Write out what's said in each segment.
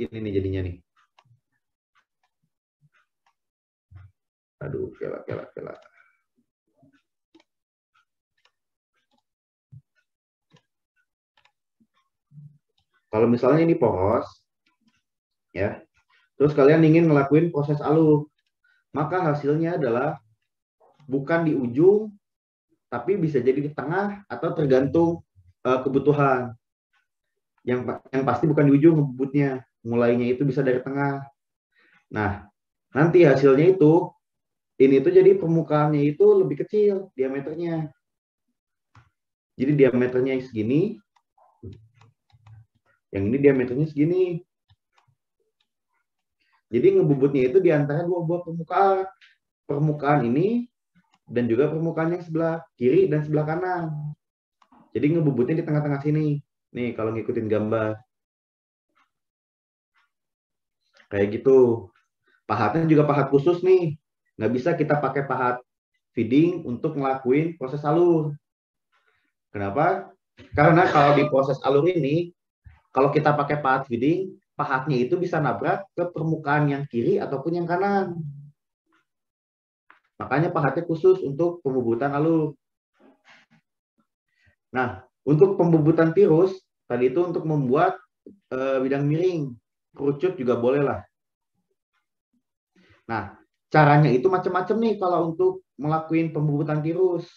ini nih jadinya nih. Aduh, kela. Kalau misalnya ini poros, ya, terus kalian ingin ngelakuin proses alur, maka hasilnya adalah bukan di ujung, tapi bisa jadi di tengah atau tergantung kebutuhan. Yang pasti bukan di ujung ngebutnya, mulainya itu bisa dari tengah. Nah, nanti hasilnya itu, ini tuh jadi permukaannya itu lebih kecil diameternya. Jadi diameternya segini, yang ini diameternya segini. Jadi ngebubutnya itu di antara dua buah permukaan. Permukaan ini dan juga permukaan yang sebelah kiri dan sebelah kanan. Jadi ngebubutnya di tengah-tengah sini. Nih kalau ngikutin gambar. Kayak gitu. Pahatnya juga pahat khusus nih. Nggak bisa kita pakai pahat feeding untuk ngelakuin proses alur. Kenapa? Karena kalau di proses alur ini, kalau kita pakai pahat feeding, pahatnya itu bisa nabrak ke permukaan yang kiri ataupun yang kanan. Makanya pahatnya khusus untuk pembubutan alur. Nah, untuk pembubutan tirus, tadi itu untuk membuat bidang miring, kerucut juga boleh lah. Nah, caranya itu macam-macam nih kalau untuk melakukan pembubutan tirus.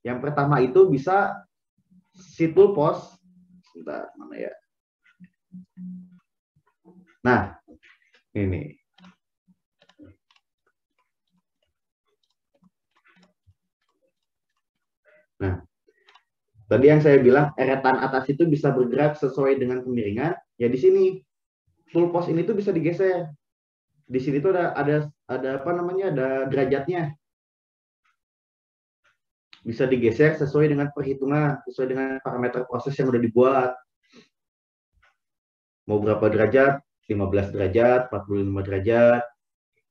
Yang pertama itu bisa si toolpost. Sebentar, mana ya? Nah, ini. Nah, tadi yang saya bilang eretan atas itu bisa bergerak sesuai dengan kemiringan. Ya di sini toolpost ini tuh bisa digeser. Di sini tuh ada apa namanya? Ada derajatnya. Bisa digeser sesuai dengan perhitungan, sesuai dengan parameter proses yang udah dibuat. Mau berapa derajat? 15 derajat, 45 derajat.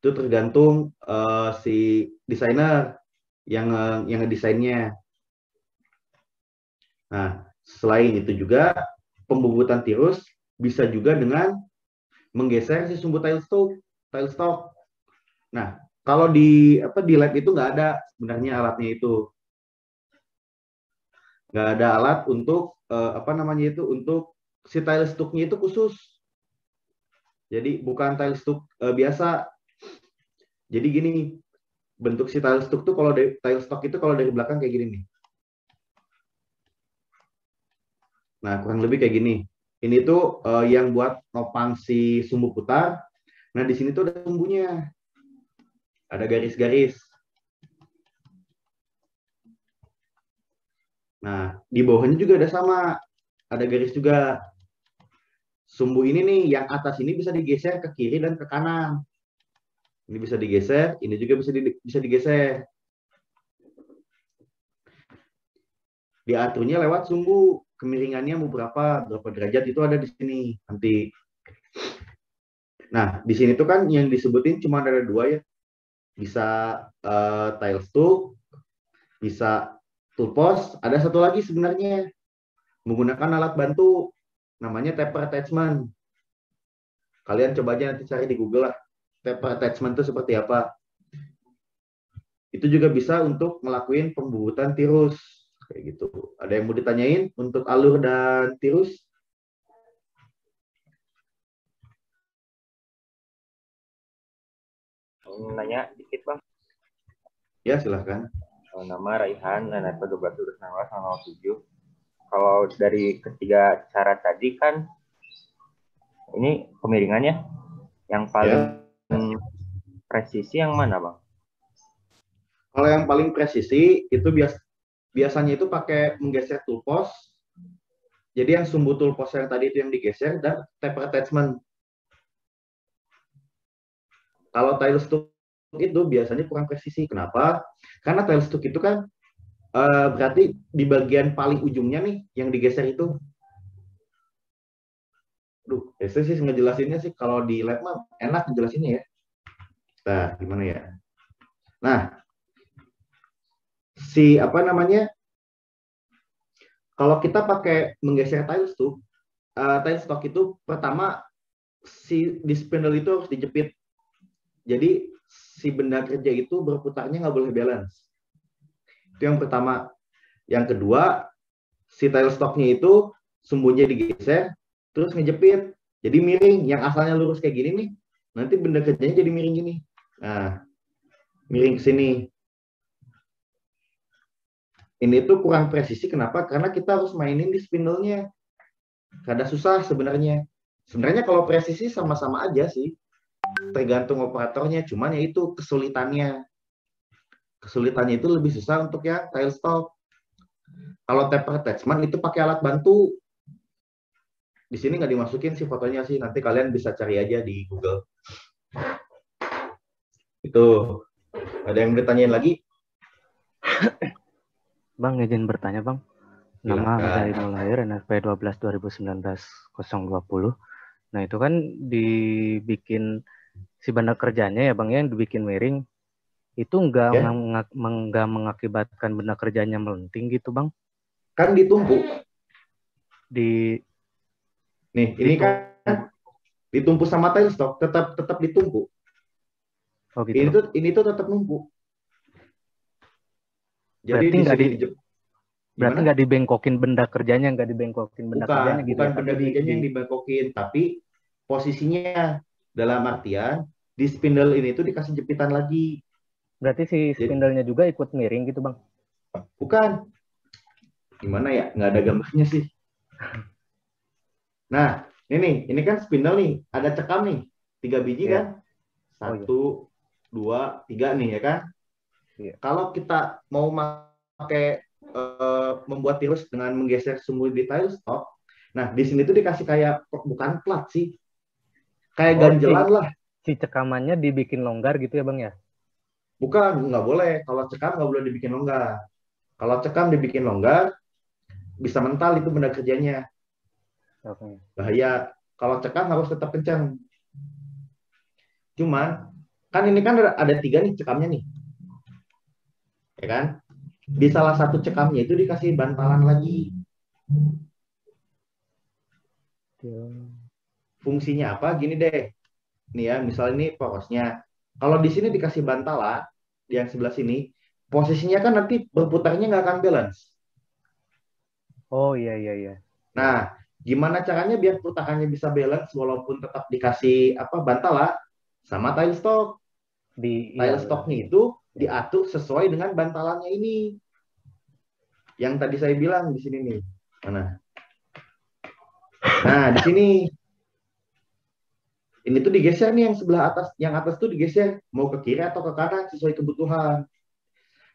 Itu tergantung si desainer yang ngedesainnya. Nah, selain itu juga pembubutan tirus bisa juga dengan menggeser si sumbu tile stock. Nah, kalau di lab itu nggak ada sebenarnya alatnya itu. Nggak ada alat untuk apa namanya itu untuk si tile stocknya itu khusus. Jadi bukan tile stock biasa. Jadi gini, bentuk si tile stock tuh kalau dari tile stock itu kalau dari belakang kayak gini nih. Nah, kurang lebih kayak gini. Ini tuh yang buat nopang si sumbu putar. Nah, di sini tuh ada sumbunya. Ada garis-garis. Nah, di bawahnya juga ada sama. Ada garis juga. Sumbu ini nih, yang atas ini bisa digeser ke kiri dan ke kanan. Ini bisa digeser, ini juga bisa digeser. Diaturnya lewat sumbu. Kemiringannya mau berapa derajat itu ada di sini nanti. Nah, di sini tuh kan yang disebutin cuma ada dua ya. Bisa tile stock, bisa toolpost. Ada satu lagi sebenarnya menggunakan alat bantu namanya taper attachment. Kalian coba aja nanti cari di Google lah. Taper attachment itu seperti apa. Itu juga bisa untuk ngelakuin pembubutan tirus kayak gitu. Ada yang mau ditanyain untuk alur dan tirus? Nanya dikit bang. Ya silahkan. Nama Raihan, NRP 12.12.07. Kalau dari ketiga cara tadi kan ini kemiringannya yang paling presisi yang mana bang? Kalau yang paling presisi itu biasanya itu pakai menggeser toolpost. Jadi yang sumbu toolpost yang tadi itu yang digeser dan taper attachment. Kalau tile stock itu biasanya kurang presisi. Kenapa? Karena tile stock itu kan berarti di bagian paling ujungnya nih yang digeser itu. Duh, itu sih ngejelasinnya sih kalau di lab mah enak ngejelasinnya ya. Nah, gimana ya? Nah, si apa namanya? Kalau kita pakai menggeser tile stock, tailstock itu pertama di spindle itu harus dijepit. Jadi si benda kerja itu berputarnya nggak boleh balance. Itu yang pertama. Yang kedua, si tailstocknya itu sumbunya digeser, terus ngejepit. Jadi miring. Yang asalnya lurus kayak gini nih, nanti benda kerjanya jadi miring gini. Nah, miring ke sini. Ini tuh kurang presisi. Kenapa? Karena kita harus mainin di spindle-nya. Kada susah sebenarnya. Sebenarnya kalau presisi sama-sama aja sih. Tergantung operatornya. Cuman ya itu kesulitannya. Kesulitannya itu lebih susah untuk yang tailstock. Kalau taper attachment itu pakai alat bantu. Di sini nggak dimasukin sih fotonya sih. Nanti kalian bisa cari aja di Google. Itu. Ada yang ditanyain lagi? Bang, izin bertanya, Bang. Nama Silakan. dari lahir NFP 12 2019 020. Nah, itu kan dibikin si benda kerjanya ya, Bang, yang dibikin miring. Itu nggak Ya. nggak mengakibatkan benda kerjanya melenting gitu, Bang? Kan ditumpuk. Di Nih, ini kan ditumpuk sama tailstock, tetap ditumpuk. Oh gitu. Ini tuh tetap numpuk. Jadi berarti nggak dibengkokin benda kerjanya, nggak dibengkokin benda kerjanya gitu bukan ya, benda kerjanya yang dibengkokin, tapi posisinya dalam artian di spindle ini tuh dikasih jepitan lagi. Berarti si spindle-nya juga ikut miring gitu, Bang? Bukan. Gimana ya? Nggak ada gambarnya sih. Nah, ini kan spindle nih, ada cekam nih, 3 biji kan? 1, 2, 3 nih ya kan? Kalau kita mau pakai membuat tirus dengan menggeser sumbu di tailstock, nah di sini tuh dikasih kayak bukan plat sih, kayak ganjelan lah. Si cekamannya dibikin longgar gitu ya, Bang ya? Bukan, nggak boleh. Kalau cekam nggak boleh dibikin longgar. Kalau cekam dibikin longgar, bisa mental itu benda kerjanya. Bahaya. Kalau cekam harus tetap kencang. Cuman, kan ini kan ada 3 nih cekamnya nih. Ya kan? Di salah satu cekamnya itu dikasih bantalan lagi. Fungsinya apa? Gini deh. Nih ya, misalnya ini porosnya. Kalau di sini dikasih bantalan, di yang sebelah sini, posisinya kan nanti berputarnya nggak akan balance. Oh iya. Nah, gimana caranya biar putarannya bisa balance walaupun tetap dikasih bantalan sama tailstock. Tailstocknya itu diatur sesuai dengan bantalannya ini. Yang tadi saya bilang di sini nih. Mana? Nah, di sini. Ini tuh digeser nih yang sebelah atas. Yang atas tuh digeser. Mau ke kiri atau ke kanan sesuai kebutuhan.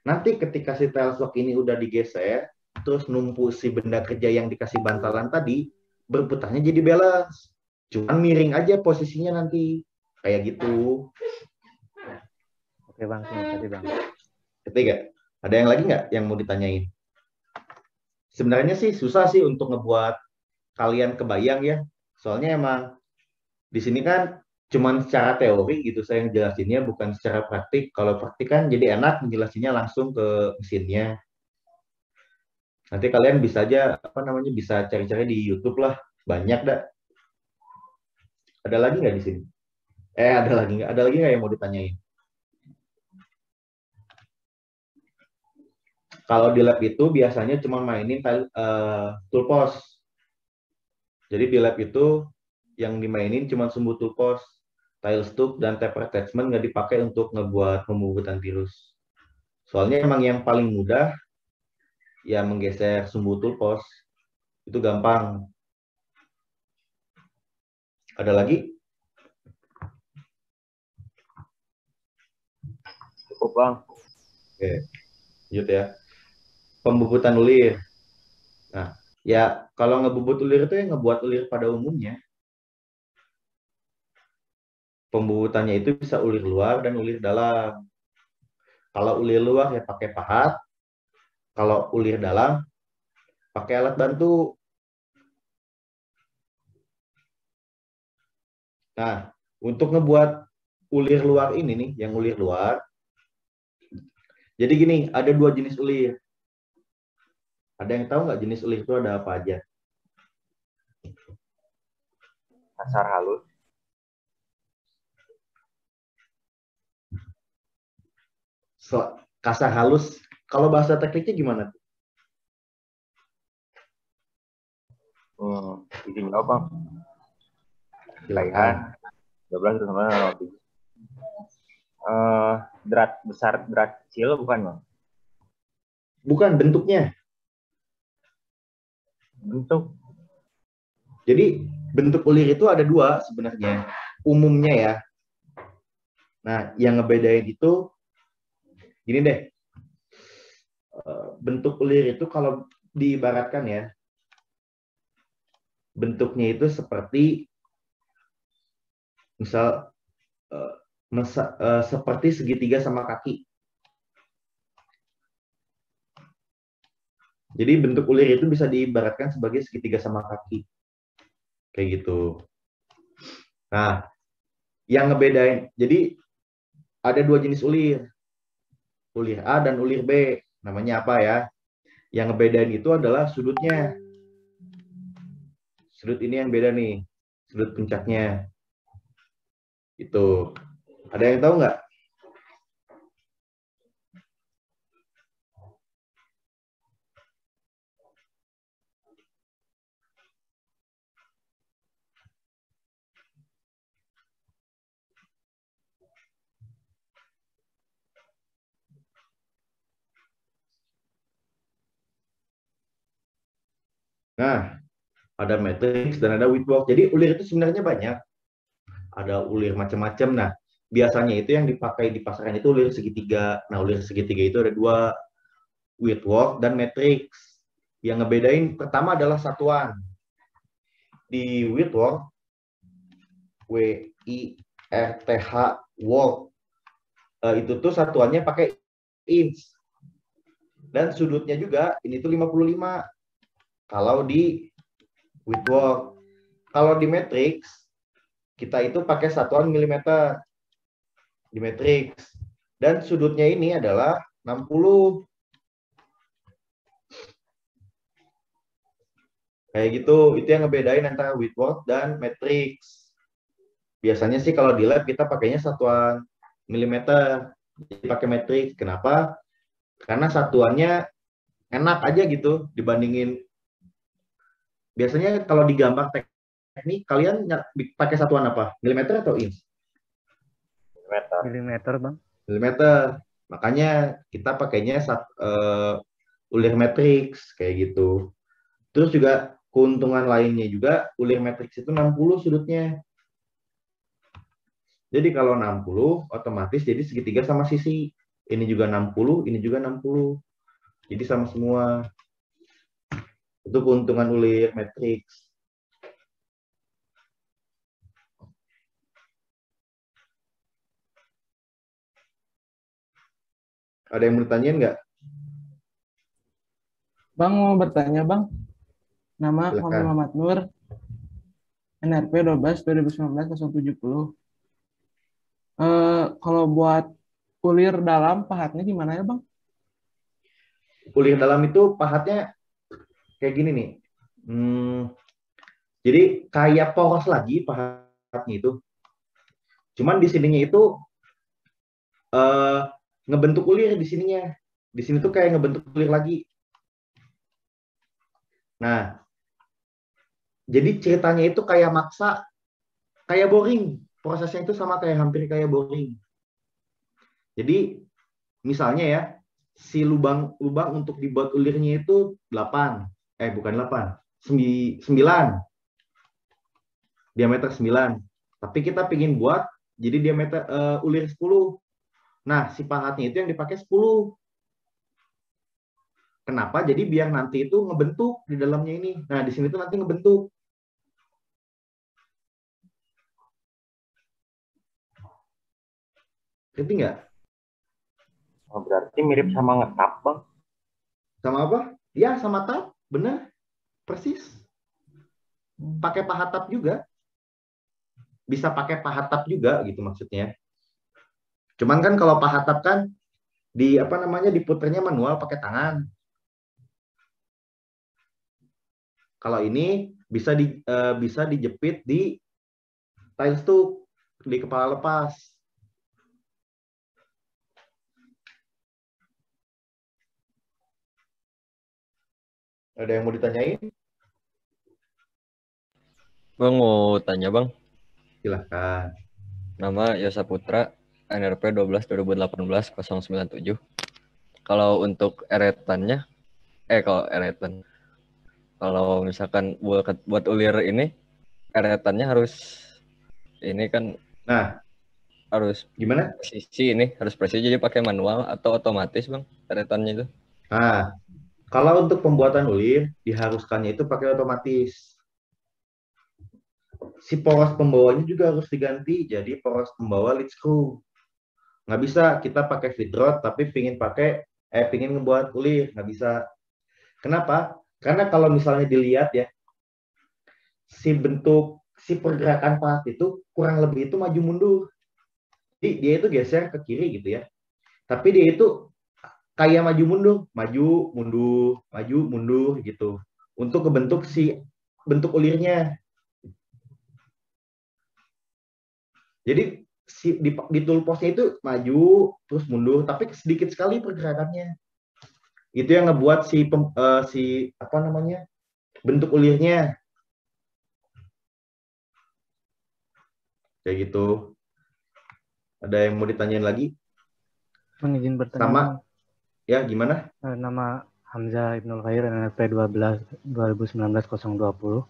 Nanti ketika si tailstock ini udah digeser, terus numpuk si benda kerja yang dikasih bantalan tadi, berputarnya jadi balance. Cuman miring aja posisinya nanti. Kayak gitu. Oke Bang, tadi Bang. Ketiga, ada yang lagi nggak yang mau ditanyain? Sebenarnya sih susah sih untuk ngebuat kalian kebayang ya. Soalnya emang di sini kan cuman secara teori gitu saya ngejelasinnya, bukan secara praktik. Kalau praktik kan jadi enak menjelasinnya langsung ke mesinnya. Nanti kalian bisa aja bisa cari-cari di YouTube lah, banyak dah. Ada lagi nggak di sini? Ada lagi nggak? Ada lagi nggak yang mau ditanyain? Kalau di lab itu biasanya cuma mainin toolpost. Jadi di lab itu yang dimainin cuma sumbu toolpost, tailstock dan taper attachment nggak dipakai untuk ngebuat pembubutan tirus. Soalnya emang yang paling mudah ya menggeser sumbu toolpost. Itu gampang. Ada lagi? Cukup Bang. Oke, lanjut ya. Pembubutan ulir. Nah, ya kalau ngebubut ulir itu yang ngebuat ulir pada umumnya. Pembubutannya itu bisa ulir luar dan ulir dalam. Kalau ulir luar ya pakai pahat. Kalau ulir dalam pakai alat bantu. Nah, untuk ngebuat ulir luar ini nih, yang ulir luar. Jadi gini, ada 2 jenis ulir. Ada yang tahu nggak jenis ulir itu ada apa aja? kasar halus. Kasar halus. Kalau bahasa tekniknya gimana? Izin jawab Bang. Raihan 12 terus sama 07. Drat besar, drat kecil bukan Bang? Bukan, bentuknya. Bentuk. Jadi bentuk ulir itu ada dua sebenarnya. Umumnya ya. Nah, yang ngebedain itu gini deh. Bentuk ulir itu kalau diibaratkan ya, bentuknya itu seperti misal seperti segitiga sama kaki. Jadi bentuk ulir itu bisa diibaratkan sebagai segitiga sama kaki. Kayak gitu. Nah, yang ngebedain, jadi ada dua jenis ulir. Ulir A dan ulir B. Namanya apa ya? Yang ngebedain itu adalah sudutnya. Sudut ini yang beda nih. Sudut puncaknya. Itu. Ada yang tahu nggak? Nah, ada matrix dan ada Whitworth. Jadi ulir itu sebenarnya banyak. Ada ulir macam-macam. Nah, biasanya itu yang dipakai di pasaran itu ulir segitiga. Nah, ulir segitiga itu ada dua, Whitworth dan matrix. Yang ngebedain pertama adalah satuan. Di Whitworth, W-I-R-T-H, Worth, itu tuh satuannya pakai inch. Dan sudutnya juga, ini tuh 55. Kalau di Whitworth. Kalau di matrix, kita itu pakai satuan milimeter di matrix. Dan sudutnya ini adalah 60. Kayak gitu, itu yang ngebedain antara Whitworth dan matrix. Biasanya sih kalau di lab kita pakainya satuan milimeter, jadi pakai matrix. Kenapa? Karena satuannya enak aja gitu dibandingin. Biasanya kalau di gambar teknik, kalian pakai satuan apa? Milimeter atau inch? Milimeter, Bang. Milimeter. Makanya kita pakainya ulir matrix kayak gitu. Terus juga keuntungan lainnya juga ulir matrix itu 60 sudutnya. Jadi kalau 60 otomatis jadi segitiga sama sisi. Ini juga 60, ini juga 60. Jadi sama semua. Itu keuntungan ulir matrix. Ada yang mau ditanyain nggak? Bang mau bertanya Bang. Nama Silakan. Muhammad Muhammad Nur. NRP 12 2019 070. Kalau buat ulir dalam pahatnya gimana ya Bang? Ulir dalam itu pahatnya kayak gini nih. Jadi kayak poros lagi pahatnya itu. Cuman di sininya itu ngebentuk ulir di sininya. Di sini tuh kayak ngebentuk ulir lagi. Nah, jadi ceritanya itu kayak maksa, kayak boring. Prosesnya itu sama kayak hampir kayak boring. Jadi misalnya ya, si lubang untuk dibuat ulirnya itu 8. Bukan 8. 9. Diameter 9. Tapi kita pingin buat jadi diameter ulir 10. Nah, si pahatnya itu yang dipakai 10. Kenapa? Jadi biar nanti itu ngebentuk di dalamnya ini. Nah, di sini tuh nanti ngebentuk. Ngerti nggak? Oh, berarti mirip sama ngetap, Bang. Sama apa? Ya, sama tap. Benar. Persis. Pakai pahat tap juga. Bisa pakai pahat tap juga gitu maksudnya. Cuman kan kalau pahat tap kan diputernya manual pakai tangan. Kalau ini bisa dijepit di tiles tuh di kepala lepas. Ada yang mau ditanyain? Bang mau tanya bang, Silahkan. nama Yosa Putra, NRP 12 2018 097. Kalau untuk eretannya, kalau misalkan buat ulir ini, eretannya harus ini kan Nah, harus gimana? presisi jadi pakai manual atau otomatis bang eretannya itu? Nah, kalau untuk pembuatan ulir, diharuskannya itu pakai otomatis. Si poros pembawanya juga harus diganti, jadi poros pembawa lead screw. Nggak bisa kita pakai feed rod, tapi pingin ngebuat ulir, nggak bisa. Kenapa? Karena kalau misalnya dilihat ya, si pergerakan pahat itu kurang lebih itu maju mundur. Jadi dia itu geser ke kiri gitu ya. Tapi dia itu kayak maju mundur, maju mundur gitu. Untuk kebentuk si bentuk ulirnya. Jadi di toolposnya itu maju terus mundur, tapi sedikit sekali pergerakannya. Itu yang ngebuat bentuk ulirnya kayak gitu. Ada yang mau ditanyain lagi? Bang izin bertanya. Sama. Bang. Ya, gimana? Nama Hamzah Ibnul Khair, NRP 12 2019 020.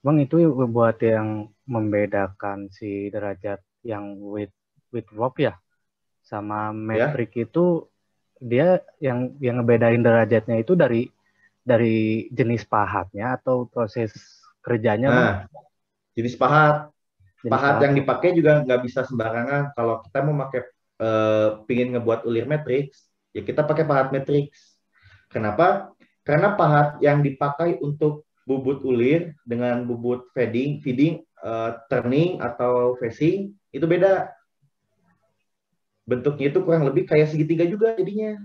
Bang, itu buat yang membedakan si derajat yang with rope ya sama metrik itu, dia yang ngebedain derajatnya itu dari jenis pahatnya atau proses kerjanya, Bang? Jenis pahat. Pahat yang dipakai juga nggak bisa sembarangan. Kalau kita mau pakai pingin ngebuat ulir matrix, ya kita pakai pahat matrix. Kenapa? Karena pahat yang dipakai untuk bubut ulir dengan bubut feeding, turning atau facing itu beda. Bentuknya itu kurang lebih kayak segitiga juga jadinya.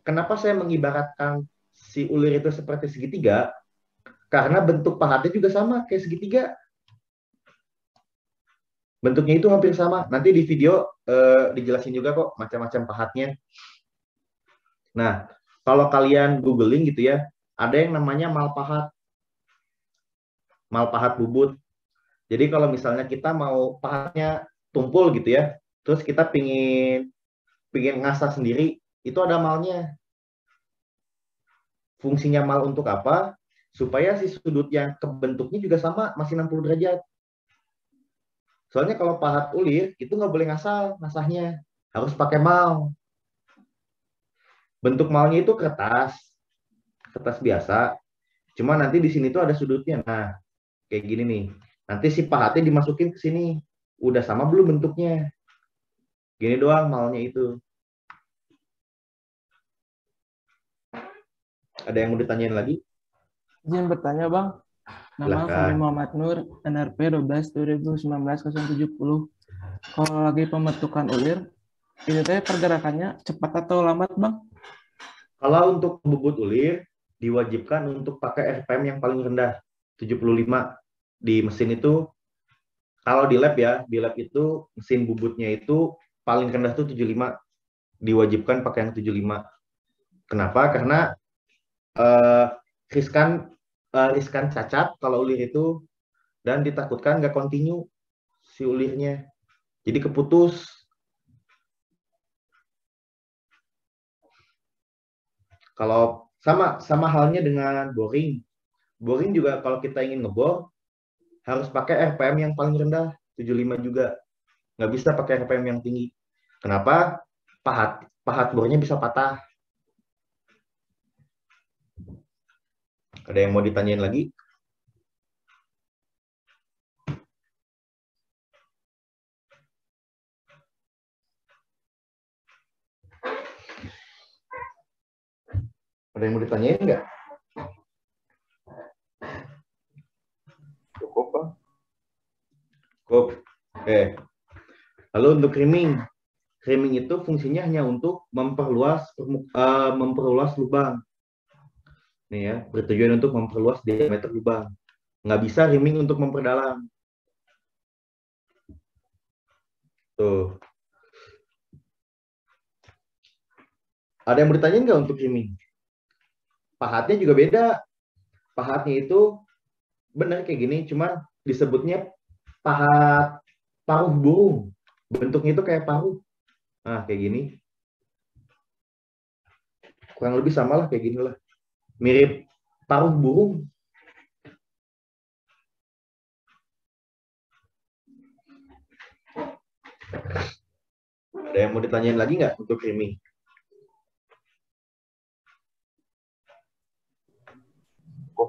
Kenapa saya mengibaratkan si ulir itu seperti segitiga? Karena bentuk pahatnya juga sama kayak segitiga. Bentuknya itu hampir sama. Nanti di video dijelasin juga kok macam-macam pahatnya. Nah, kalau kalian googling gitu ya, ada yang namanya malpahat bubut. Jadi kalau misalnya kita mau pahatnya tumpul gitu ya, terus kita pingin ngasah sendiri, itu ada malnya. Fungsinya mal untuk apa? Supaya si sudut yang kebentuknya juga sama, masih 60 derajat. Soalnya kalau pahat ulir, itu nggak boleh ngasahnya. Harus pakai mal. Bentuk malnya itu kertas biasa. Cuma nanti di sini tuh ada sudutnya. Nah, kayak gini nih. Nanti si pahatnya dimasukin ke sini. Udah sama belum bentuknya? Gini doang malnya itu. Ada yang mau ditanyain lagi? Izin bertanya, Bang. Nama Fahmi Muhammad Nur, NRP 12 2019 070. Kalau lagi pembentukan ulir, itu teh pergerakannya cepat atau lambat, Bang? Kalau untuk bubut ulir, diwajibkan untuk pakai RPM yang paling rendah, 75. Di mesin itu, kalau di lab itu mesin bubutnya itu paling rendah tuh 75. Diwajibkan pakai yang 75. Kenapa? Karena riskan cacat kalau ulir itu, dan ditakutkan nggak kontinu si ulirnya. Jadi keputus. Kalau sama halnya dengan boring. Boring juga kalau kita ingin ngebor, harus pakai RPM yang paling rendah, 75 juga. Nggak bisa pakai RPM yang tinggi. Kenapa? Pahat bornya bisa patah. Ada yang mau ditanyain lagi? Ada yang mau ditanyain nggak? Cukup, Bang. Cukup. Oke. Lalu untuk rimming. Rimming itu fungsinya hanya untuk memperluas lubang. Nih ya, bertujuan untuk memperluas diameter lubang. Nggak bisa rimming untuk memperdalam. Tuh. Ada yang mau ditanyain nggak untuk ini? Pahatnya juga beda. Pahatnya itu benar kayak gini, cuman disebutnya pahat paruh burung. Bentuknya itu kayak paruh. Nah, kayak gini. Kurang lebih sama lah kayak gini lah. Mirip paruh burung. Ada yang mau ditanyain lagi nggak untuk ini?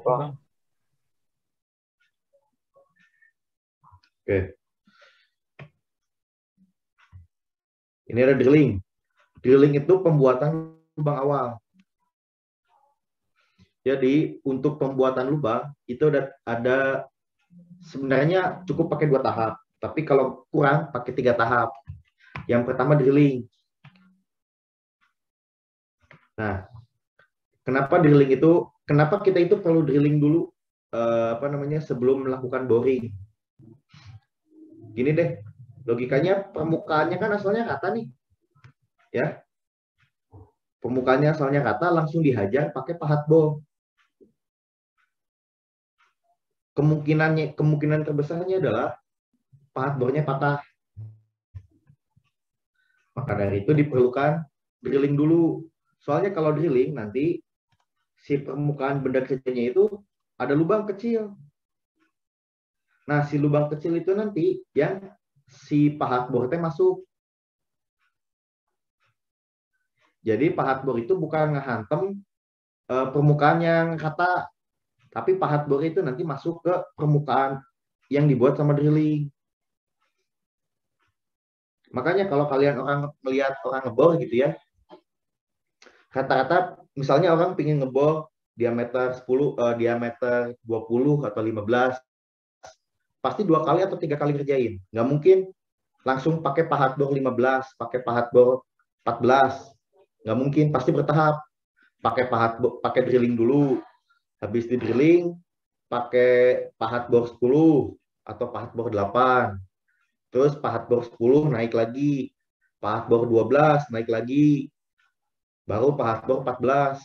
Bang. Oke. Ini ada drilling. Drilling itu pembuatan lubang awal. Jadi untuk pembuatan lubang itu ada sebenarnya cukup pakai 2 tahap. Tapi kalau kurang pakai 3 tahap. Yang pertama drilling. Nah, kenapa drilling itu? Kenapa kita itu perlu drilling dulu? Sebelum melakukan boring. Gini deh, logikanya permukaannya kan asalnya rata nih, ya. Permukaannya asalnya rata, langsung dihajar pakai pahat bor. Kemungkinan terbesarnya adalah pahat bornya patah. Maka dari itu diperlukan drilling dulu. Soalnya kalau drilling nanti si permukaan benda kecilnya itu ada lubang kecil. Nah, si lubang kecil itu nanti yang si pahat bor teh masuk. Jadi pahat bor itu bukan ngehantem permukaan yang rata, tapi pahat bor itu nanti masuk ke permukaan yang dibuat sama drilling. Makanya kalau kalian orang melihat orang ngebor gitu ya, rata-rata misalnya orang pingin ngebor diameter 10, diameter 20 atau 15, pasti 2 kali atau 3 kali kerjain. Nggak mungkin langsung pakai pahat bor 15, pakai pahat bor 14. Nggak mungkin, pasti bertahap. Pakai drilling dulu. Habis di drilling, pakai pahat bor 10 atau pahat bor 8. Terus pahat bor 10 naik lagi. Pahat bor 12 naik lagi. Baru pahat bor 14.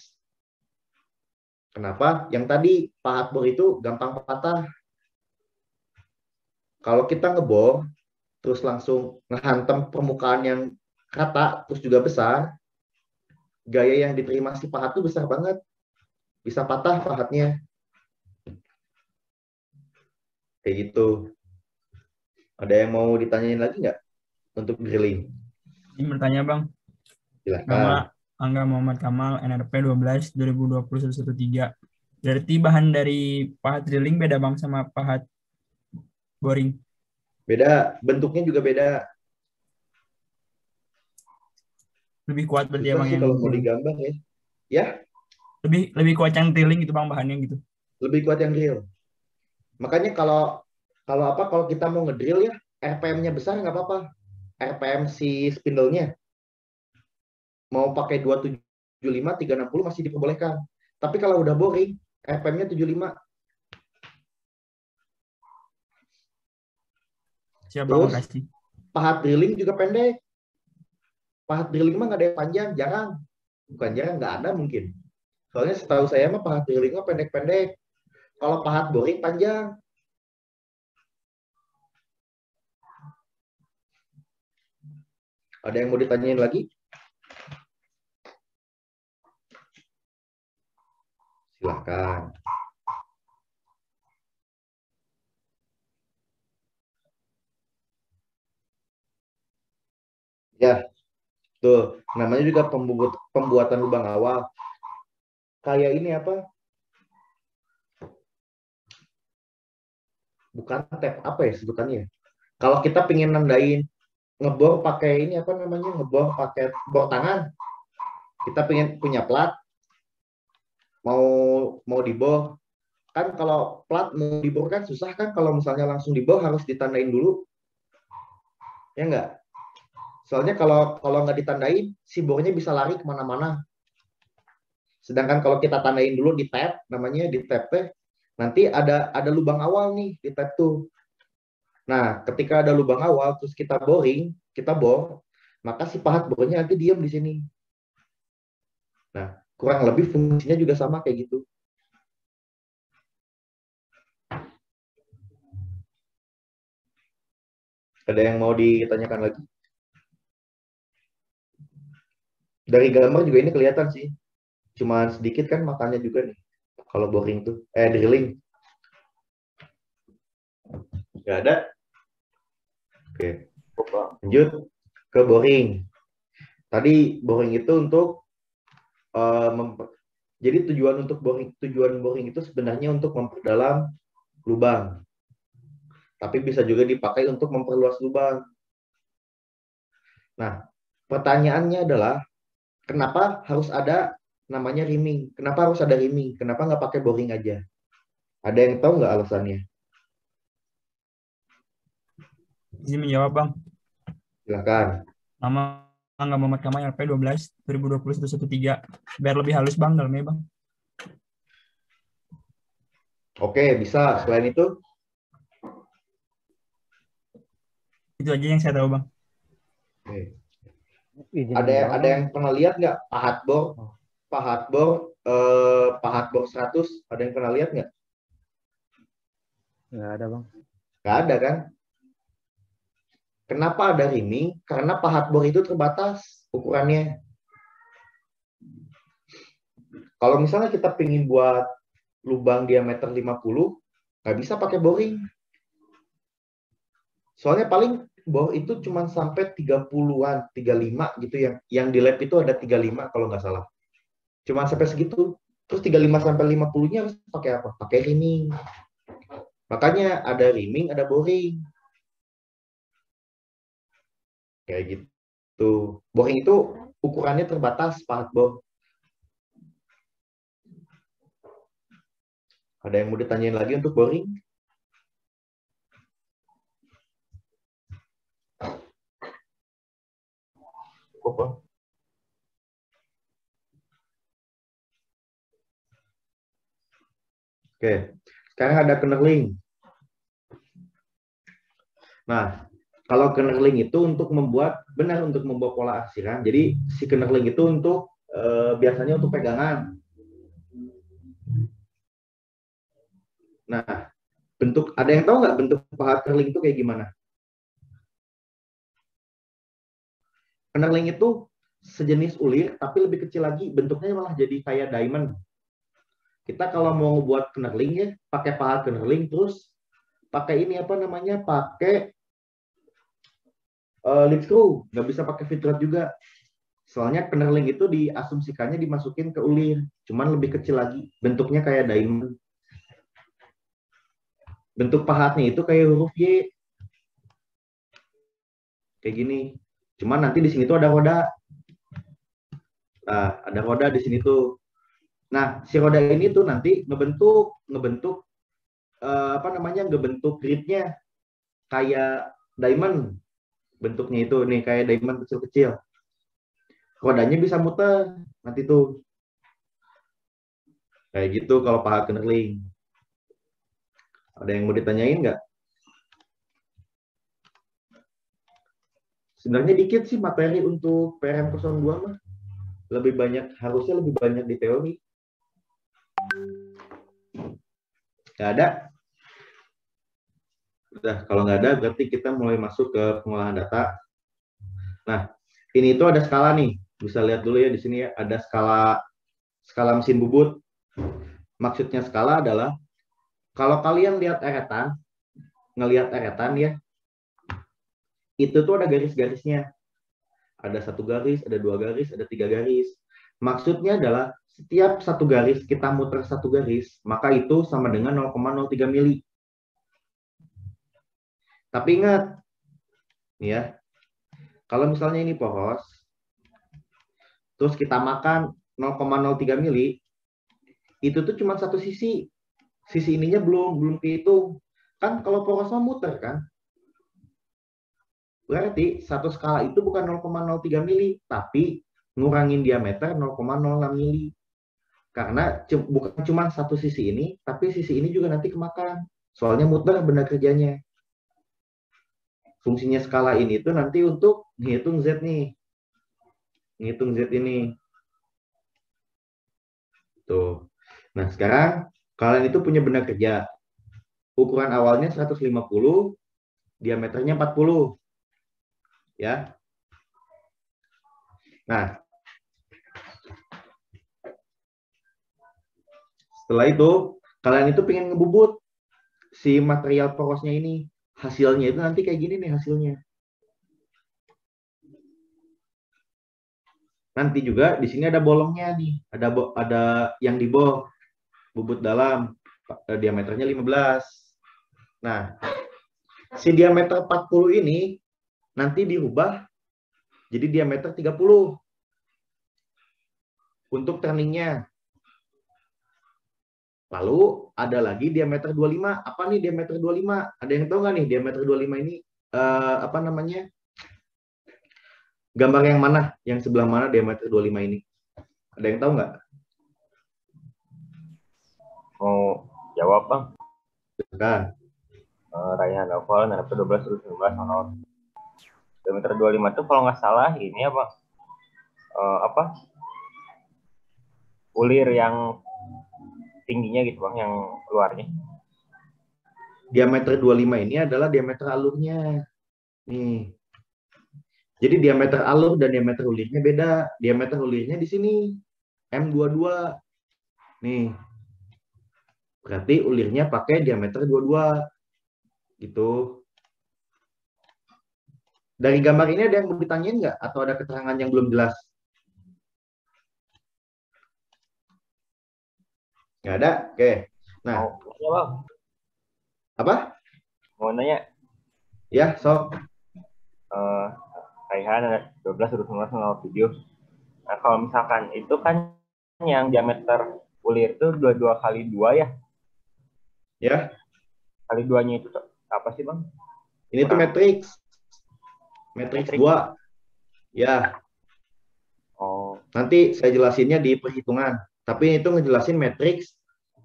Kenapa? Yang tadi pahat bor itu gampang patah. Kalau kita ngebor, terus langsung ngehantam permukaan yang rata, terus juga besar, gaya yang diterima si pahat itu besar banget. Bisa patah pahatnya. Kayak gitu. Ada yang mau ditanyain lagi nggak untuk drilling? Ini bertanya Bang. Silakan. Nama Angga Muhammad Kamal, NRP 12 2020-113. Berarti bahan dari pahat drilling beda Bang sama pahat boring? Beda, bentuknya juga beda. Lebih kuat berarti Susah Bang sih yang kalau mau digambar ya. Ya, lebih kuat yang drilling gitu Bang bahannya gitu. lebih kuat yang drill. Makanya kalau kita mau ngedrill ya, RPM-nya besar nggak apa-apa. RPM si spindle-nya mau pakai 275, 360 masih diperbolehkan. Tapi kalau udah boring, RPM-nya 75. Siap Bang, Terus makasih. pahat drilling juga pendek. Pahat drilling mah nggak ada yang panjang, jarang. Bukan jarang, nggak ada mungkin. Soalnya setahu saya mah pahat drilling mah pendek-pendek. Kalau pahat boring panjang. Ada yang mau ditanyain lagi? Silahkan. Ya, tuh. Namanya juga pembuatan lubang awal. Kayak ini apa? Bukan tap, apa ya sebutannya? Kalau kita pengen nandain ngebor pakai ini apa namanya? Ngebor pakai bor tangan. Kita pengen punya plat, mau dibor. Kan kalau plat mau dibor kan susah kan, kalau misalnya langsung dibor harus ditandain dulu. Ya enggak? Soalnya kalau nggak ditandain, si bornya bisa lari kemana-mana. Sedangkan kalau kita tandain dulu di tab, namanya di tab teh, nanti ada lubang awal nih di tab tuh. Nah, ketika ada lubang awal, terus kita bor, maka si pahat bornya nanti diam di sini. Nah, kurang lebih fungsinya juga sama kayak gitu. Ada yang mau ditanyakan lagi? Dari gambar juga ini kelihatan sih. Cuma sedikit kan makanya juga nih. Kalau boring tuh, drilling. Nggak ada? Oke. Lanjut ke boring. Tadi boring itu untuk jadi tujuan boring itu sebenarnya untuk memperdalam lubang. Tapi bisa juga dipakai untuk memperluas lubang. Nah, pertanyaannya adalah kenapa harus ada namanya rimming? Kenapa harus ada rimming? Kenapa nggak pakai boring aja? Ada yang tahu nggak alasannya? Izin menjawab, Bang. Silakan. Nama Angga Muhammad Kamal NRP 12 2020 113. Biar lebih halus, Bang, dalamnya, Bang. Oke, bisa. Selain itu? Itu aja yang saya tahu, Bang. Oke. Izin Ada menjawab, yang pernah lihat nggak pahat bor 100? Ada yang pernah lihat nggak? Nggak ada, Bang. Nggak ada kan? Kenapa ada rimming? Karena pahat bor itu terbatas ukurannya. Kalau misalnya kita pengen buat lubang diameter 50, nggak bisa pakai boring. Soalnya paling bor itu cuma sampai 30-an, 35 gitu ya. Yang di lab itu ada 35 kalau nggak salah. Cuma sampai segitu. Terus 35 sampai 50-nya harus pakai apa? Pakai rimming. Makanya ada rimming, ada boring. Kayak gitu. Boring itu ukurannya terbatas, pahat bor. Ada yang mau ditanyain lagi untuk boring? Cukup. Oke, sekarang ada knurling. Nah, kalau knurling itu untuk membuat pola arsiran. Jadi si knurling itu untuk biasanya untuk pegangan. Nah, ada yang tahu nggak bentuk pahat knurling itu kayak gimana? Knurling itu sejenis ulir tapi lebih kecil lagi, bentuknya malah jadi kayak diamond. Kita kalau mau ngebuat knurling ya pakai pahat knurling, terus pakai ini apa namanya, pakai lead screw, nggak bisa pakai feed rod juga. Soalnya knurling itu diasumsikannya dimasukin ke ulir, cuman lebih kecil lagi, bentuknya kayak diamond. Bentuk pahatnya itu kayak huruf Y, kayak gini. Cuman nanti di sini tuh ada roda. Nah, ada roda di sini tuh. Nah, si roda ini tuh nanti ngebentuk ngebentuk gripnya kayak diamond. Bentuknya itu nih kayak diamond kecil-kecil. Rodanya bisa muter nanti tuh. Kayak gitu kalau pahat knurling. Ada yang mau ditanyain nggak? Sebenarnya dikit sih materi untuk PRM02 mah. Harusnya lebih banyak di teori. Nggak ada? Udah, kalau nggak ada berarti kita mulai masuk ke pengolahan data. Nah, ini tuh ada skala nih. Bisa lihat dulu ya di sini ya, ada skala mesin bubut. Maksudnya skala adalah kalau kalian ngelihat eretan ya, itu tuh ada garis-garisnya. Ada 1 garis, ada 2 garis, ada 3 garis. Maksudnya adalah setiap 1 garis kita muter 1 garis, maka itu sama dengan 0,03 mili. Tapi ingat, ya, kalau misalnya ini poros, terus kita makan 0,03 mili, itu tuh cuma satu sisi. Sisi ininya belum kehitung. Kan kalau poros muter kan, berarti satu skala itu bukan 0,03 mili, tapi ngurangin diameter 0,06 mili. Karena bukan cuma satu sisi ini, tapi sisi ini juga nanti kemakan. Soalnya muter benda kerjanya. fungsinya skala ini itu nanti untuk menghitung Z nih. Menghitung Z ini. Tuh. Nah, sekarang kalian itu punya benda kerja. Ukuran awalnya 150, diameternya 40. Ya. Nah, setelah itu, kalian itu pengen ngebubut si material porosnya ini. Hasilnya itu nanti kayak gini nih hasilnya. Nanti juga di sini ada bolongnya nih. Ada yang di bawah. Bubut dalam. Diameternya 15. Nah, si diameter 40 ini nanti dirubah jadi diameter 30. Untuk turningnya. Lalu ada lagi diameter 25. Apa nih diameter 25? Ada yang tahu nggak nih diameter 25 ini apa namanya? Gambar yang mana? Yang sebelah mana diameter 25 ini? Ada yang tahu nggak? Mau jawab, Bang? Silakan. Raihan oval NRP 12 19 00. Diameter 25 itu kalau nggak salah ini apa? Ulir yang tingginya gitu, Bang, yang luarnya. Diameter 25 ini adalah diameter alurnya. Nih. Jadi diameter alur dan diameter ulirnya beda. Diameter ulirnya di sini M22. Nih. Berarti ulirnya pakai diameter 22. Gitu. Dari gambar ini ada yang mau ditanyain nggak? Atau ada keterangan yang belum jelas? Nggak ada? Oke. Nah. Mau nanya, Bang? Apa? Mau nanya? Ya, sok. Raihan 12 19 video. Nah, kalau misalkan itu kan yang diameter ulir itu 22 kali 2 ya? Ya. Kali 2-nya itu apa sih, Bang? Ini tuh matrix. Matrix 2. Ya. Oh. Nanti saya jelasinnya di perhitungan. Tapi itu ngejelasin matrix.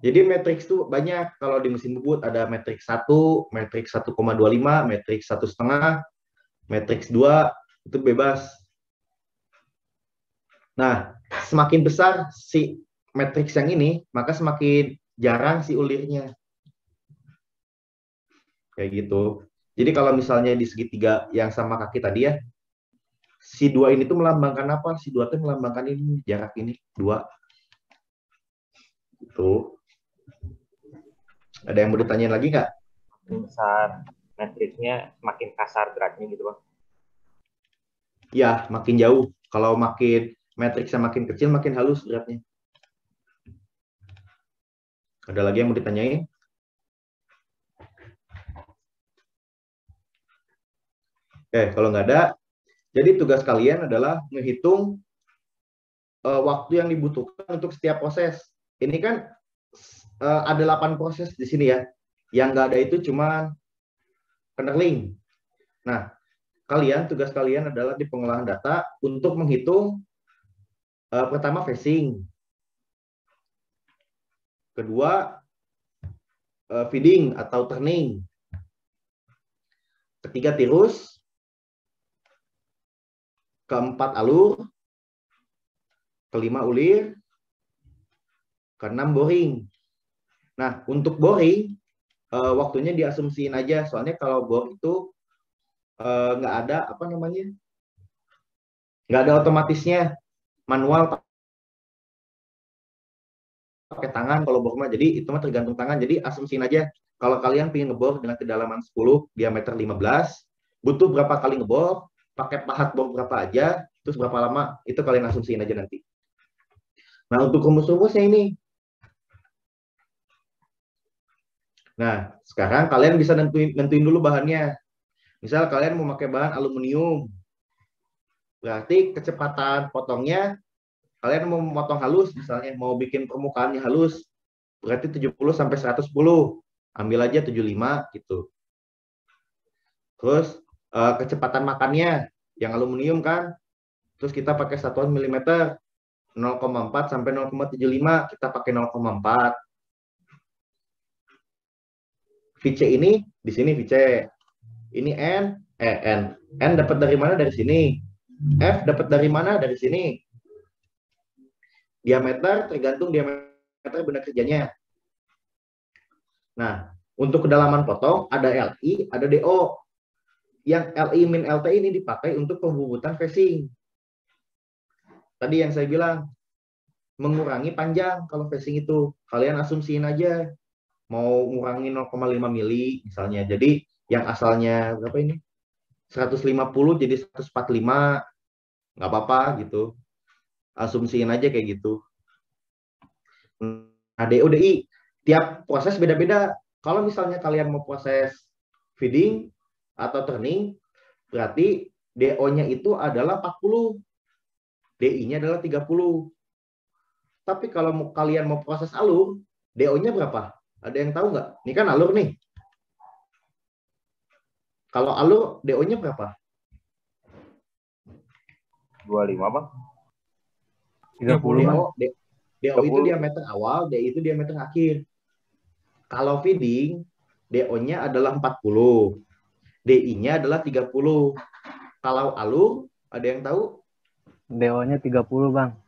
Jadi matrix itu banyak. Kalau di mesin bubut ada matrix 1, matrix 1,25, matrix 1,5, matrix 2, itu bebas. Nah, semakin besar si matrix yang ini, maka semakin jarang si ulirnya. Kayak gitu. Jadi kalau misalnya di segitiga yang sama kaki tadi ya, si 2 ini tuh melambangkan apa? Si 2 tuh melambangkan ini, jarak ini, 2. Itu. Ada yang mau ditanyain lagi nggak? Besar matrixnya makin kasar beratnya gitu, Bang. Ya, makin jauh. Kalau makin matriksnya makin kecil, makin halus beratnya. Ada lagi yang mau ditanyain? Oke, kalau nggak ada, jadi tugas kalian adalah menghitung waktu yang dibutuhkan untuk setiap proses. Ini kan ada 8 proses di sini ya. Yang nggak ada itu cuma kennerling. Nah, tugas kalian adalah di pengolahan data untuk menghitung pertama phasing, kedua feeding atau turning, ketiga tirus, keempat alur, kelima ulir, keenam boring. Nah, untuk boring waktunya diasumsiin aja, soalnya kalau bor itu nggak ada apa namanya, nggak ada otomatisnya, manual pakai tangan kalau bor mah, jadi itu mah tergantung tangan. Jadi asumsiin aja kalau kalian pengen ngebor dengan kedalaman 10, diameter 15, butuh berapa kali ngebor, pakai pahat bor berapa aja, terus berapa lama, itu kalian asumsiin aja nanti. Nah, untuk rumus-rumusnya ini. Nah, sekarang kalian bisa nentuin dulu bahannya. Misal kalian mau pakai bahan aluminium. Berarti kecepatan potongnya, kalian mau memotong halus misalnya, mau bikin permukaannya halus, berarti 70 sampai 110. Ambil aja 75 gitu. Terus kecepatan makannya, yang aluminium kan, terus kita pakai satuan milimeter, 0,4 sampai 0,75, kita pakai 0,4. VC ini, di sini VC. Ini N, N dapat dari mana? Dari sini. F dapat dari mana? Dari sini. Diameter tergantung diameter benda kerjanya. Nah, untuk kedalaman potong ada LI, ada DO. Yang LI min LT ini dipakai untuk pembubutan facing. Tadi yang saya bilang, mengurangi panjang kalau facing itu. Kalian asumsiin aja. Mau ngurangi 0,5 mili misalnya. Jadi yang asalnya berapa ini? 150 jadi 145. Nggak apa-apa gitu. Asumsiin aja kayak gitu. Nah, DODI tiap proses beda-beda. Kalau misalnya kalian mau proses feeding atau turning, berarti DO-nya itu adalah 40. DI-nya adalah 30. Tapi kalau kalian mau proses alur, DO-nya berapa? Ada yang tahu nggak? Ini kan alur nih. Kalau alur, DO-nya berapa? 25, Bang. 30. DO itu diameter awal, DI itu diameter akhir. Kalau feeding, DO-nya adalah 40. DI-nya adalah 30. Kalau alur, ada yang tahu? DO-nya 30, Bang.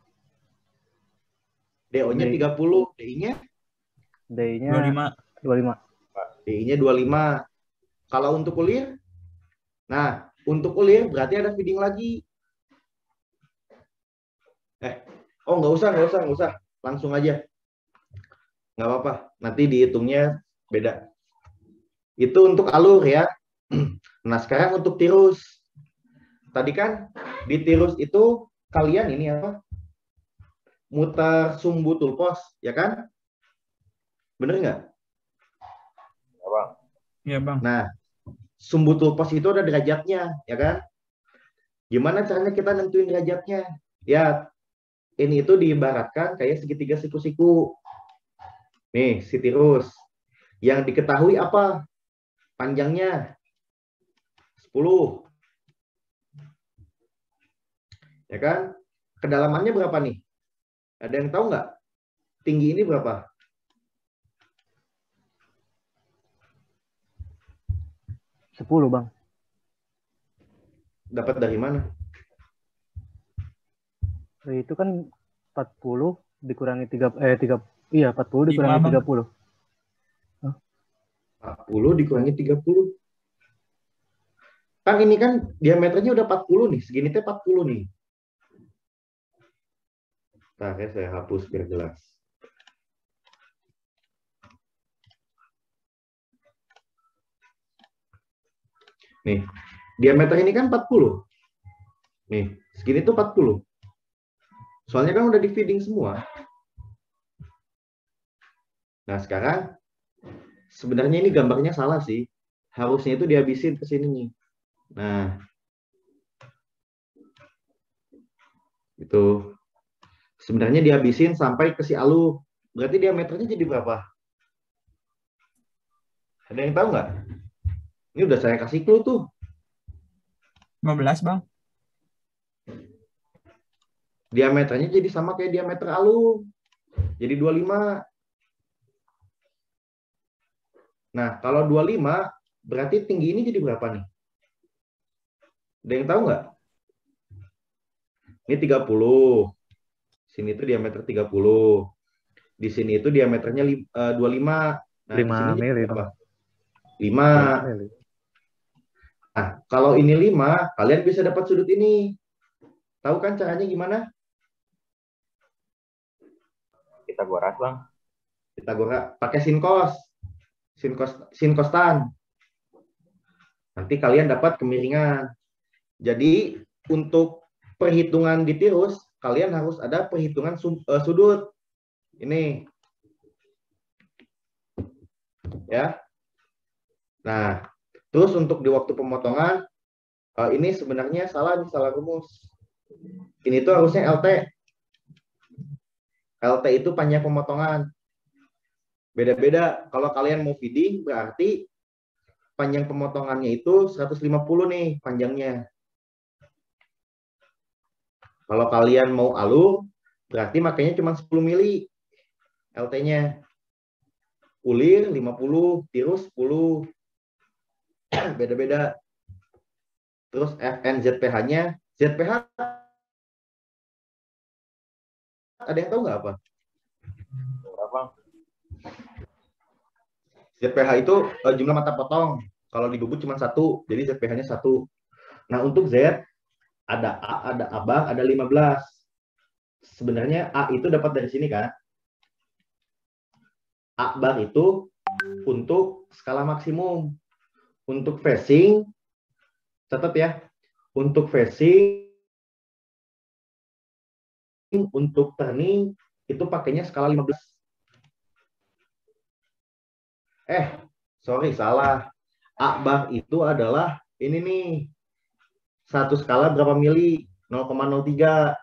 DO-nya 30, DI-nya? DI-nya 25. DI-nya 25. Kalau untuk ulir? Nah, untuk ulir berarti ada feeding lagi. Nggak usah. Langsung aja. Nggak apa-apa. Nanti dihitungnya beda. Itu untuk alur ya. Nah, sekarang untuk tirus. Tadi kan di tirus itu kalian ini apa? Muter sumbu tulpos, ya kan? Bener nggak? Ya, Bang. Iya, Bang. Nah, sumbu tulpos itu ada derajatnya, ya kan? Gimana caranya kita nentuin derajatnya? Ya, ini itu diibaratkan kayak segitiga siku-siku. Nih, si tirus. Yang diketahui apa? Panjangnya 10. Ya kan? Kedalamannya berapa nih? Ada yang tahu nggak? Tinggi ini berapa? Sepuluh, Bang. Dapat dari mana? Itu kan 40 dikurangi 40 dikurangi 5, Bang. 30. 40 dikurangi 30. Kan ini kan diameternya udah 40 nih. Segini teh 40 nih. Nah, saya hapus biar jelas. Nih, diameter ini kan 40. Nih, segini tuh 40. Soalnya kan udah di feeding semua. Nah, sekarang sebenarnya ini gambarnya salah sih. Harusnya itu dihabisin ke sini nih. Nah, itu. Sebenarnya dihabisin sampai ke si alur. Berarti diameternya jadi berapa? Ada yang tahu nggak? Ini udah saya kasih clue tuh. 15, Bang. Diameternya jadi sama kayak diameter alur. Jadi 25. Nah, kalau 25, berarti tinggi ini jadi berapa nih? Ada yang tahu nggak? Ini 30. Sini itu diameter 30. Di sini itu diameternya 25. Nah, 5 mili, berapa? 5 5. mili. Nah, kalau ini 5, kalian bisa dapat sudut ini. Tahu kan caranya gimana? Pitagoras, Bang. Pitagoras. Pakai sinkos. Sinkostan. Nanti kalian dapat kemiringan. Jadi, untuk perhitungan di tirus, kalian harus ada perhitungan sudut. Ini. Ya. Nah, terus untuk di waktu pemotongan, ini sebenarnya salah rumus. Ini tuh harusnya LT. LT itu panjang pemotongan. Beda-beda. Kalau kalian mau feeding, berarti panjang pemotongannya itu 150 nih panjangnya. Kalau kalian mau alur, berarti makanya cuma 10 mili LT-nya. Ulir 50, tirus 10. Beda-beda. Terus Fn ZPH-nya, ZPH ada yang tahu nggak apa? Berapa? ZPH itu jumlah mata potong. Kalau di bubut cuma 1, jadi ZPH-nya 1. Nah, untuk Z, ada A, ada abang, ada 15. Sebenarnya A itu dapat dari sini kan? A bar itu untuk skala maksimum. Untuk phasing, catat ya. Untuk phasing, untuk turning, itu pakainya skala 15. Sorry, salah. A bar itu adalah ini nih. Satu skala berapa mili? 0,03.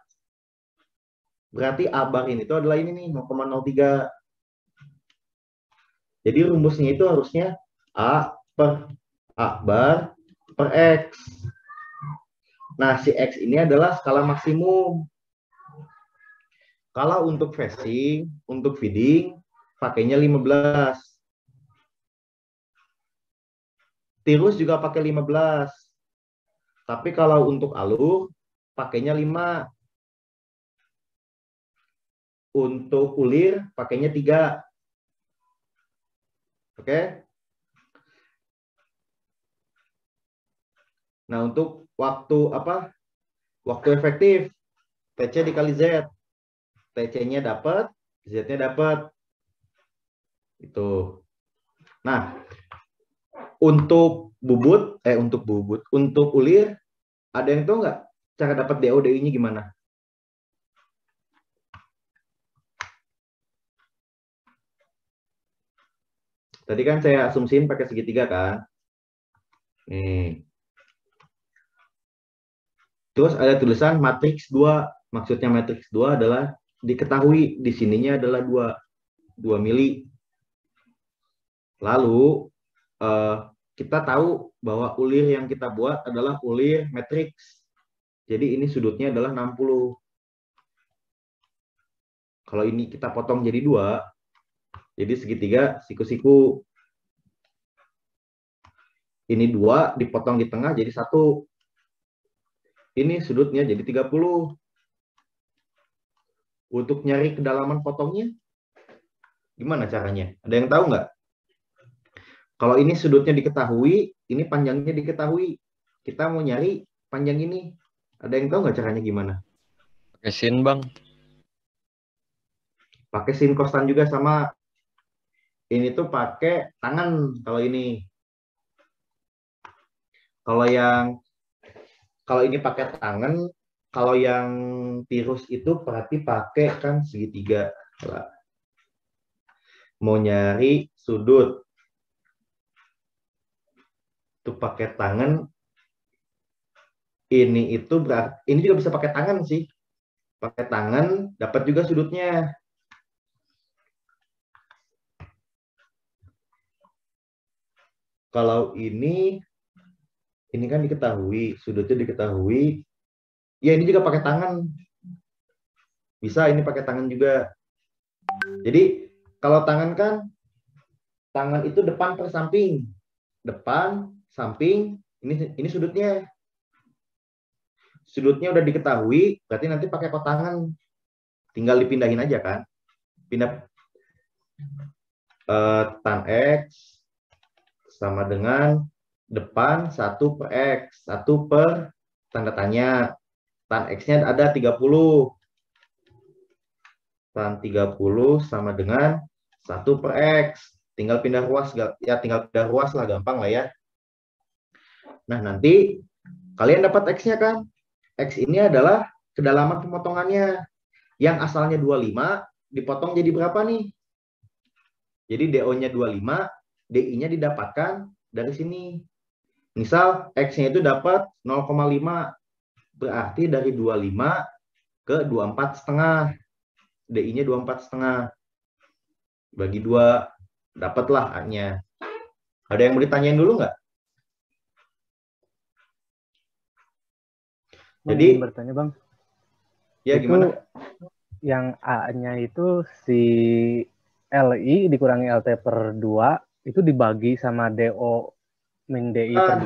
Berarti A bar ini itu adalah ini nih, 0,03. Jadi rumusnya itu harusnya A bar per X. Nah, si X ini adalah skala maksimum. Kalau untuk phasing, untuk feeding, pakainya 15. Tirus juga pakai 15. Tapi kalau untuk alur, pakainya 5. Untuk ulir, pakainya 3. Oke? Nah, untuk waktu apa? Waktu efektif, TC dikali Z. TC-nya dapat, Z-nya dapat. Itu. Nah, untuk untuk ulir, ada yang tahu nggak cara dapat DO/DI-nya gimana? Tadi kan saya asumsiin pakai segitiga kan? Nih. Terus ada tulisan matriks 2. Maksudnya matriks 2 adalah diketahui di sininya adalah 2 mili. Lalu kita tahu bahwa ulir yang kita buat adalah ulir matriks. Jadi ini sudutnya adalah 60. Kalau ini kita potong jadi 2, jadi segitiga siku-siku. Ini 2 dipotong di tengah jadi 1. Ini sudutnya jadi 30. Untuk nyari kedalaman potongnya, gimana caranya? Ada yang tahu nggak? Kalau ini sudutnya diketahui, ini panjangnya diketahui. Kita mau nyari panjang ini. Ada yang tahu nggak caranya gimana? Pakai sin, Bang. Pakai sin kostan juga sama. Ini tuh pakai tangan kalau ini. Kalau ini pakai tangan, kalau yang tirus itu berarti pakai kan segitiga. Mau nyari sudut. Itu pakai tangan. Ini itu berarti ini juga bisa pakai tangan sih. Pakai tangan dapat juga sudutnya. Kalau ini kan diketahui, sudutnya diketahui. Ya ini juga pakai tangan. Bisa ini pakai tangan juga. Jadi kalau tangan kan tangan itu depan per samping. Depan, samping, ini sudutnya. Sudutnya udah diketahui, berarti nanti pakai kotangan. Tinggal dipindahin aja kan. Pindah tan X sama dengan depan 1 per X. 1 per tanda tanya. Tan X-nya ada 30. Tan 30 sama dengan 1 per X. Tinggal pindah ruas, ya tinggal pindah ruas lah, gampang lah ya. Nah, nanti kalian dapat X-nya kan? X ini adalah kedalaman pemotongannya. Yang asalnya 25, dipotong jadi berapa nih? Jadi DO-nya 25, DI-nya didapatkan dari sini. Misal X-nya itu dapat 0,5. Berarti dari 25 ke 24,5. DI-nya 24,5. Bagi 2, dapatlah A-nya. Ada yang mau ditanyain dulu nggak? Jadi bertanya Bang. Ya itu gimana? Yang A-nya itu si LI dikurangi LT per 2 itu dibagi sama DO min DI per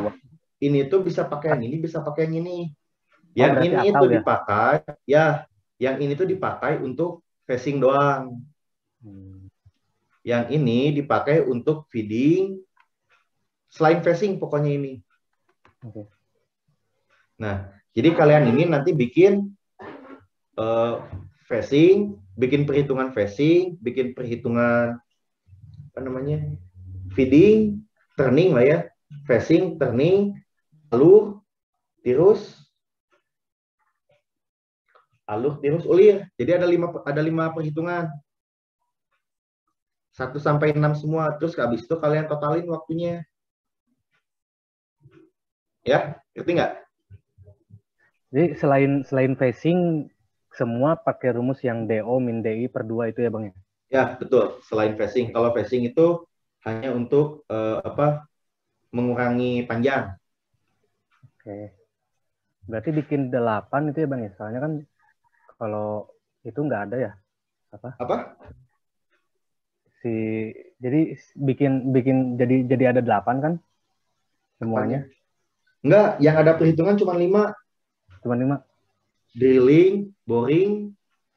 2. ini tuh bisa pakai yang ini, bisa pakai yang ini. Oh, Yang berarti ini atau tuh ya? dipakai, ya, yang ini tuh dipakai untuk facing doang. Yang ini dipakai untuk feeding, selain facing pokoknya ini. Oke. Nah, jadi kalian ini nanti bikin facing, bikin perhitungan facing, bikin perhitungan apa namanya, feeding, turning lah ya, facing, turning, alur, tirus, ulir. Jadi ada lima perhitungan. 1 sampai 6 semua. Terus habis itu kalian totalin waktunya. Ya, ngerti nggak? Jadi selain facing semua pakai rumus yang DO min DI per 2 itu ya Bang ya? Ya, betul. Selain facing. Kalau facing itu hanya untuk mengurangi panjang. Oke. Berarti bikin 8 itu ya Bang ya? Soalnya kan kalau itu nggak ada ya? Apa? Jadi bikin jadi ada 8 kan semuanya? Enggak, yang ada perhitungan cuma 5. Cuma 5. Drilling, boring,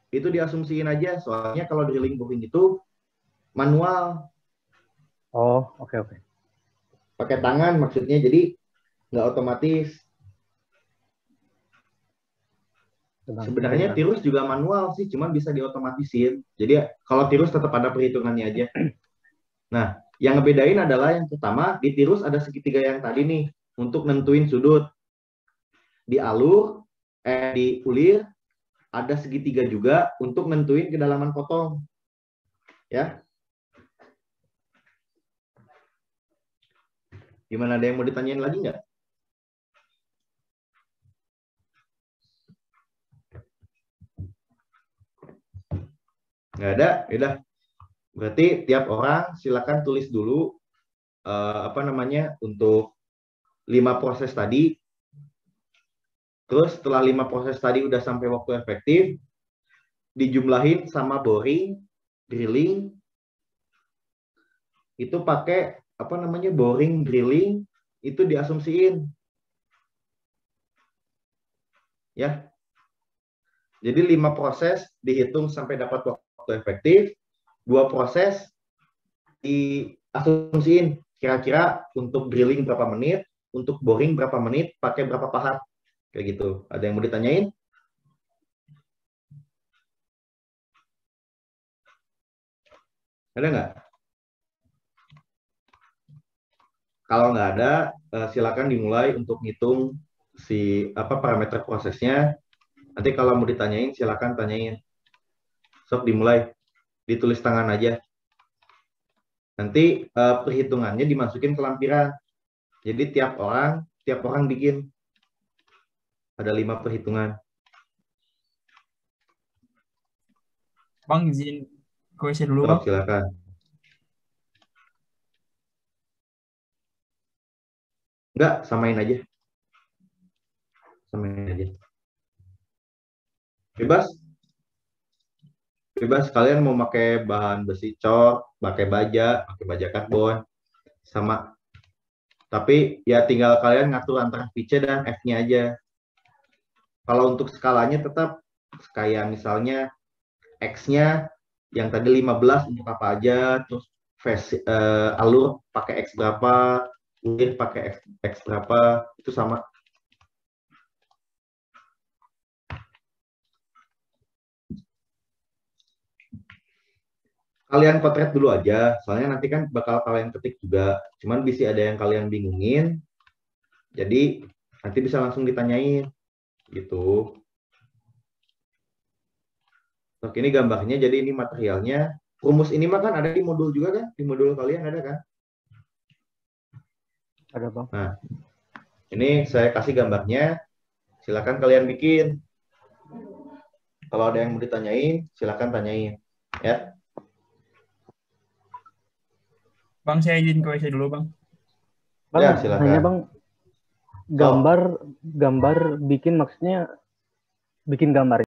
itu diasumsiin aja. Soalnya kalau drilling, boring itu manual. Oh, oke. Pakai tangan maksudnya, jadi nggak otomatis. Sebenarnya tirus juga manual sih, cuman bisa diotomatisin. Jadi kalau tirus tetap ada perhitungannya aja. Nah, yang ngebedain adalah yang pertama, di tirus ada segitiga yang tadi nih, untuk nentuin sudut. Di ulir, ada segitiga juga untuk nentuin kedalaman potong. Ya. Gimana, ada yang mau ditanyain lagi nggak? Nggak ada, yaudah. Berarti tiap orang silakan tulis dulu untuk 5 proses tadi. Terus setelah 5 proses tadi udah sampai waktu efektif, dijumlahin sama boring, drilling. Itu pakai boring, drilling, itu diasumsiin. Ya. Jadi 5 proses dihitung sampai dapat waktu efektif. 2 proses diasumsiin. Kira-kira untuk drilling berapa menit, untuk boring berapa menit, pakai berapa pahat. Kayak gitu. Ada yang mau ditanyain? Ada nggak? Kalau nggak ada, silakan dimulai untuk ngitung parameter prosesnya. Nanti kalau mau ditanyain, silakan tanyain. Sok dimulai. Ditulis tangan aja. Nanti perhitungannya dimasukin ke lampiran. Jadi tiap orang bikin. Ada 5 perhitungan. Bang, izin question dulu, Bang. Silakan. Enggak, samain aja. Bebas, kalian mau pakai bahan besi cor, pakai baja karbon, sama. Tapi ya tinggal kalian ngatur antara VC dan F-nya aja. Kalau untuk skalanya tetap kayak misalnya X-nya yang tadi 15 untuk apa aja, terus alur pakai X berapa, ulir pakai X berapa, itu sama. Kalian potret dulu aja, soalnya nanti kan bakal kalian ketik juga. Cuman bisa ada yang kalian bingungin, jadi nanti bisa langsung ditanyain, gitu. Oke, ini gambarnya, jadi ini materialnya. Rumus ini mah kan ada di modul juga kan? Di modul kalian ada kan? Ada Bang. Nah, ini saya kasih gambarnya, silakan kalian bikin. Kalau ada yang mau ditanyain, silakan tanyain, ya. Bang, saya izin ke WC dulu, Bang. Bang, ya, silakan. Nanya Bang, gambar bikin maksudnya bikin gambar